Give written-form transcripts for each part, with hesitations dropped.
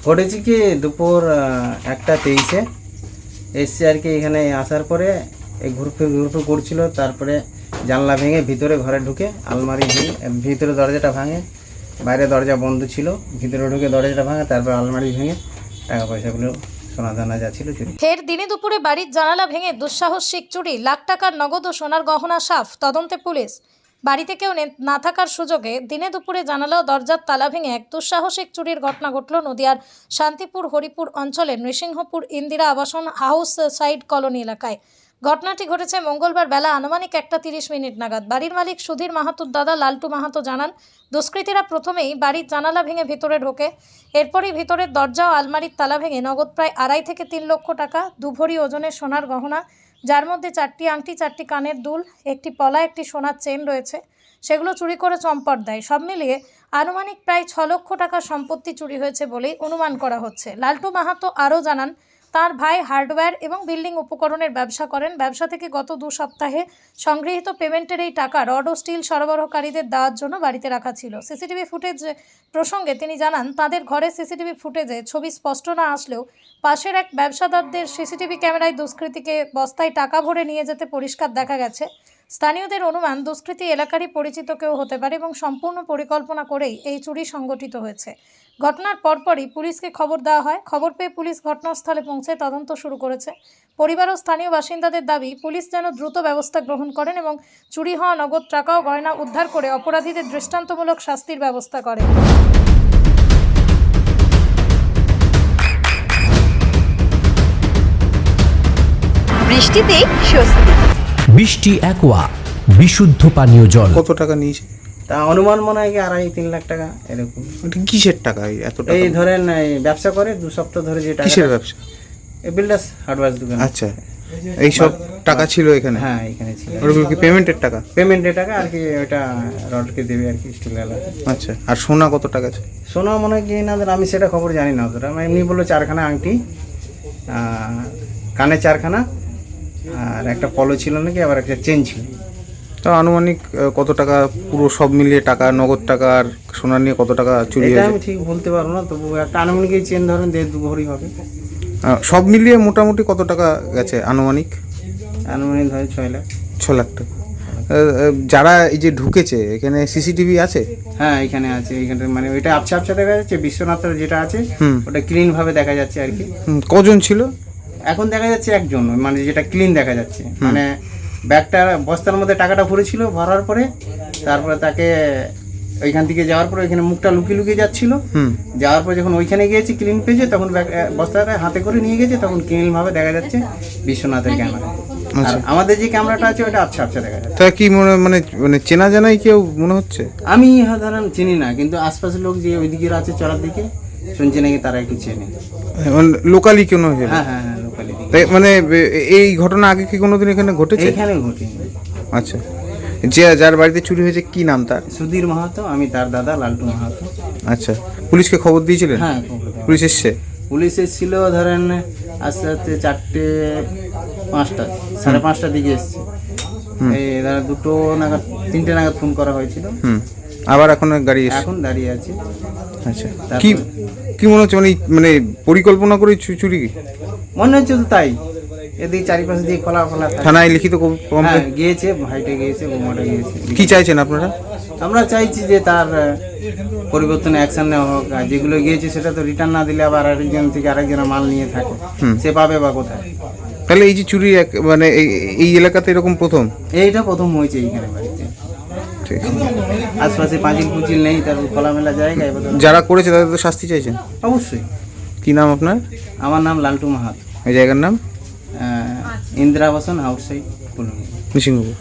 ঘটেছে কি দুপুর 1:23-এ এসছি আর কি। এখানে আসার পরে এই ঘুরপে করছিল, তারপরে জানলা ভেঙে ভিতরে ঘরে ঢুকে আলমারি ভেঙে ভিতরে দরজাটা ভাঙে, বাইরে দরজা বন্ধ ছিল, ভিতরে ঢুকে দরজাটা ভাঙে, তারপর আলমারি ভেঙে টাকা পয়সাগুলো সোনা দানা যা ছিল চুরি। ফের দিনে দুপুরে বাড়ির জানালা ভেঙে দুঃসাহসিক চুরি, লাখ টাকার নগদ ও সোনার গহনা সাফ, তদন্তে পুলিশ। বাড়িতে কেউ না থাকার সুযোগে দিনে দুপুরে জানালা ও দরজার তালা ভেঙে এক দুঃসাহসিক চুরির ঘটনা ঘটল নদিয়ার শান্তিপুর হরিপুর অঞ্চলের নৃসিংহপুর ইন্দিরা আবাসন হাউস সাইড কলোনি এলাকায়। ঘটনাটি ঘটেছে মঙ্গলবার বেলা আনুমানিক 1:30 নাগাদ। বাড়ির মালিক সুধীর মাহাতোর দাদা লালটু মাহাতো জানান, দুষ্কৃতীরা প্রথমেই বাড়ির জানালা ভেঙে ভিতরে ঢোকে, এরপরই ভিতরের দরজা ও আলমারির তালা ভেঙে নগদ প্রায় 2.5 থেকে 3 লক্ষ টাকা, 2 ভরি ওজনের সোনার গহনা, যার মধ্যে 4টি আংটি, 4টি কানের দুল, একটি পলা, একটি সোনার চেন রয়েছে, সেগুলো চুরি করে চম্পট দেয়। সব মিলিয়ে আনুমানিক প্রায় 6 লক্ষ টাকার সম্পত্তি চুরি হয়েছে বলেই অনুমান করা হচ্ছে। লালটু মাহাতো আরও জানান, তার ভাই হার্ডওয়্যার এবং বিল্ডিং উপকরণের ব্যবসা করেন। ব্যবসা থেকে গত 2 সপ্তাহে সংগৃহীত পেমেন্টের এই টাকা রড ও স্টিল সরবরাহকারীদের দেওয়ার জন্য বাড়িতে রাখা ছিল। সিসিটিভি ফুটেজ প্রসঙ্গে তিনি জানান, তাদের ঘরে সিসিটিভি ফুটেজে ছবি স্পষ্ট না আসলেও পাশের এক ব্যবসাদারদের সিসিটিভি ক্যামেরায় দুষ্কৃতীকে বস্তায় টাকা ভরে নিয়ে যেতে পরিষ্কার দেখা গেছে। স্থানীয়দের অনুমান, দুষ্কৃতী এলাকারই পরিচিত কেউ হতে পারে এবং সম্পূর্ণ পরিকল্পনা করেই এই চুরি সংগঠিত হয়েছে। ঘটনার পরপরই পুলিশকে খবর দেওয়া হয়। খবর পেয়ে পুলিশ ঘটনাস্থলে পৌঁছে তদন্ত শুরু করেছে। পরিবার ও স্থানীয় বাসিন্দাদের দাবি, পুলিশ যেন দ্রুত ব্যবস্থা গ্রহণ করেন এবং চুরি হওয়া নগদ টাকা ও গয়না উদ্ধার করে অপরাধীদের দৃষ্টান্তমূলক শাস্তির ব্যবস্থা করে। বৃষ্টিতেই স্বস্তি। বৃষ্টি অ্যাকোয়া বিশুদ্ধ পানীয় জল। কত টাকা নিয়েছে? তা অনুমান মনে হয় কি 2.5-3 লাখ টাকা এরকম। এটা কিসের টাকা এত টাকা? এই ধরেন এই ব্যবসা করে 2 সপ্তাহ ধরে যে টাকা। কিসের ব্যবসা? এই বিল্ডার্স হার্ডওয়্যার দোকান। আচ্ছা, এই সব টাকা ছিল এখানে? হ্যাঁ, এখানে ছিল। ওগুলো কি পেমেন্টের টাকা? পেমেন্টের টাকা আর কি, ওটা রডকে দেবে আর কি, স্টিল এলা। আচ্ছা, আর সোনা কত টাকা আছে? সোনা মনে হয় কি না, আমি সেটা খবর জানি না অতটা। আমি এমনি বললো 4খানা আংটি, কানে 4খানা, আর একটা পলো ছিল নাকি, আবার একটা চেন ছিল। তো আনুমানিক কত টাকা পুরো সব মিলিয়ে টাকা, নগদ টাকা আর সোনা নিয়ে কত টাকা চুরি এটা হয়েছে? আমি ঠিক বলতে পারবো না, তবু একটা আনুমানিক এই চেন ধরেন 1.5-2 ভরি হবে। সব মিলিয়ে মোটামুটি কত টাকা গেছে আনুমানিক? আনুমানিক ধরেন 6 লাখ। 6 লাখ টাকা। যারা এই যে ঢুকেছে, এখানে সিসিটিভি আছে? হ্যাঁ, এখানে আছে। এখানে মানে ওইটা আবছা আবছা দেখা যাচ্ছে, বিশ্বনাথের যেটা আছে ওটা ক্লিন ভাবে দেখা যাচ্ছে আর কি। কজন ছিল? এখন দেখা যাচ্ছে একজন, মানে যেটা ক্লিন দেখা যাচ্ছে। মানে ব্যাগটা বস্তার মধ্যে টাকাটা ভরেছিল, ভরার পরে তারপরে তাকে ওইখান থেকে যাওয়ার পরে ওইখানে মুখটা লুকিয়ে লুকিয়ে যাচ্ছিল। যাওয়ার পরে যখন ওইখানে গিয়েছি ক্লিন পেয়েছে, তখন বস্তাটা হাতে করে নিয়ে গেছে, তখন ক্লিন ভাবে দেখা যাচ্ছে বিশ্বনাথের ক্যামেরা। আর আমাদের যে ক্যামেরাটা আছে ওটা আবছা আবছা দেখা যাচ্ছে। তা কি মানে চেনা জানাই কেউ মনে হচ্ছে? আমি সাধারণ চিনি না, কিন্তু আশপাশের লোক যে ওইদিকে আছে চড়ার দিকে শুনছে নাকি তারা একটু চেনে। লোকালি কেন? হ্যাঁ হ্যাঁ হ্যাঁ, লোকালি। মানে এই ঘটনা আগে কি কোনোদিন এখানে ঘটেছে? এখানে ঘটেনি। আচ্ছা, যার বাড়িতে চুরি হয়েছে কি নাম তার? সুধীর মাহাতো, আমি তার দাদা লালটু মাহাতো। আচ্ছা, পুলিশকে খবর দিয়েছিলেন? হ্যাঁ, পুলিশ এসছে? পুলিশ এসেছিল ধরেন আস্তে আস্তে 4টে 5টা 5:30 দিকে এসছে। এই ধরেন 2টো নাগাদ 3টে নাগাদ ফোন করা হয়েছিল। আবার এখন গাড়ি এসছে? এখন দাঁড়িয়ে আছে। আচ্ছা, কি মনে হচ্ছে, মানে পরিকল্পনা করে চুরি? মনে হচ্ছে তো তাই। এদিকে চারিপাশে দিয়ে খোলা থানায় লিখিত কমপ্লেন গিয়েছে, ভাইটে গিয়েছে, বৌমাটা গিয়েছে। কি চাইছেন আপনারা? আমরা চাইছি যে তার পরিবর্তনে অ্যাকশন নেওয়া হোক। আর যেগুলো গিয়েছে সেটা তো রিটার্ন না দিলে আবার আরেকজন থেকে আরেকজনের মাল নিয়ে থাকে, সে পাবে বা কোথায়? তাহলে এই যে চুরি মানে এই এলাকাতে এরকম প্রথম? এইটা প্রথম হয়েছে এইখানে বাড়িতে। ঠিক, আশপাশে পাঁচিল পুচিল নেই, তার খোলামেলা জায়গায়। যারা করেছে তাদের তো শাস্তি চাইছেন? অবশ্যই। কি নাম আপনার? আমার নাম লালটু মাহাতো। এই জায়গার নাম? ইন্দিরা আবাসন হাউস সাইড কলোনি, নৃসিংহপুর।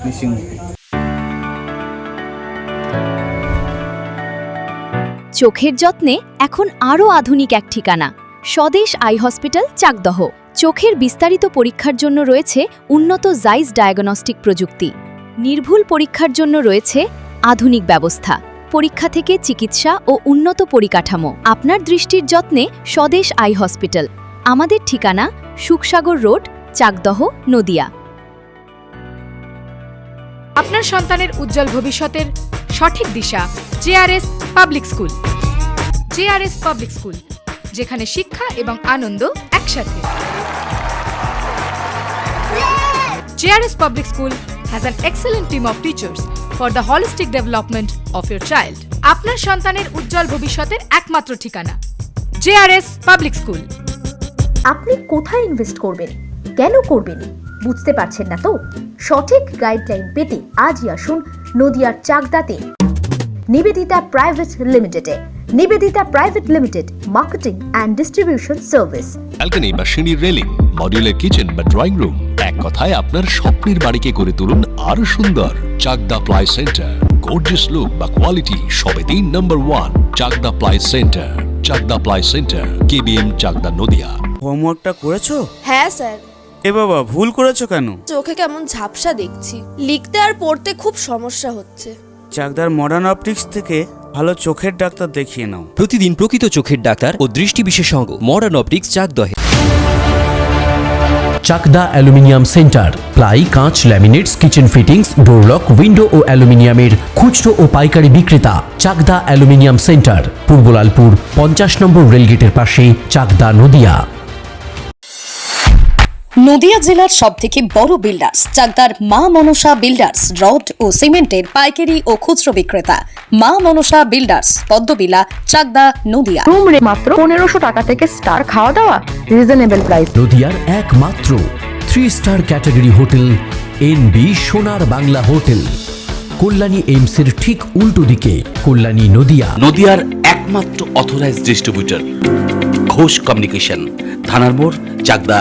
চোখের যত্নে এখন আরও আধুনিক এক ঠিকানা, স্বদেশ আই হসপিটাল, চাকদহ। চোখের বিস্তারিত পরীক্ষার জন্য রয়েছে উন্নত জাইস ডায়াগনস্টিক প্রযুক্তি। নির্ভুল পরীক্ষার জন্য রয়েছে আধুনিক ব্যবস্থা, পরীক্ষা থেকে চিকিৎসা ও উন্নত পরিকাঠামো। আপনার দৃষ্টির যত্নে স্বদেশ আই হসপিটাল। আমাদের ঠিকানা সুখসাগর রোড, চাকদহ, নদিয়া। আপনার সন্তানের উজ্জ্বল ভবিষ্যতের সঠিক দিশা JRS public school. JRS public school যেখানে শিক্ষা এবং আনন্দ একসাথে। JRS Public School has an excellent team of teachers for the holistic development of your child. আপনার সন্তানের উজ্জ্বল ভবিষ্যতের একমাত্র ঠিকানা JRS Public School। আপনি কোথায় ইনভেস্ট করবেন, কেন করবেন বুঝতে পারছেন না তো? সঠিক গাইডলাইন পেতে আজই আসুন নদিয়ার চাকদাতে নিবেদিতা প্রাইভেট লিমিটেডে। Nivedita private limited, marketing and distribution service. Balcony বা সিঁড়ির রেলিং, মডিউলার কিচেন বা ড্রয়িং রুম, এক কথায় আপনার স্বপ্নের বাড়িকে করে তুলুন আরো সুন্দর। Chakda ply centre, gorgeous look বা কোয়ালিটি সবে 3 number 1 Chakda ply centre. Chakda ply centre, KBM Chakda Nadia. হোমওয়ার্কটা করেছো? হ্যাঁ স্যার। এ বাবা, ভুল করেছো কেন? চোখে কেমন ঝাপসা দেখছি, লিখতে আর পড়তে খুব সমস্যা হচ্ছে। চাকদার মডার্ন অপটিক্স থেকে ভালো চোখের ডাক্তার দেখিয়ে নাও। প্রতিদিন প্রকৃত চোখের ডাক্তার ও দৃষ্টি বিশেষজ্ঞ মডার্ন অপটিক্স চাকদহে। চাকদা অ্যালুমিনিয়াম সেন্টার, প্লাই, কাঁচ, laminates, kitchen fittings, door lock, window ও অ্যালুমিনিয়ামের খুচরো ও পাইকারি বিক্রেতা। চাকদা অ্যালুমিনিয়াম সেন্টার, পূর্ব লালপুর 50 নম্বর রেলগেটের পাশে, চাকদা নদিয়া। নদিয়া জেলার সবথেকে বড় বিল্ডার্স চাকদার মা মনসা বিল্ডার্স, রড ও সিমেন্টের পাইকারি ও খুচরো বিক্রেতা। মা মনসা বিল্ডার্স, পদ্মবিলা, চাকদা নদিয়া। রুম রে মাত্র 1500 টাকা থেকে স্টার, খাওয়া দাওয়া রিজনেবল প্রাইস। নদিয়ার একমাত্র 3 স্টার ক্যাটাগরি হোটেল NB সোনার বাংলা হোটেল, কল্যাণী এইমসের ঠিক উল্টো দিকে, কল্যাণী নদিয়া। নদিয়ার একমাত্র অথরাইজড ডিস্ট্রিবিউটর ঘোষ কমিউনিকেশন, থানার মোড়, চাকদা।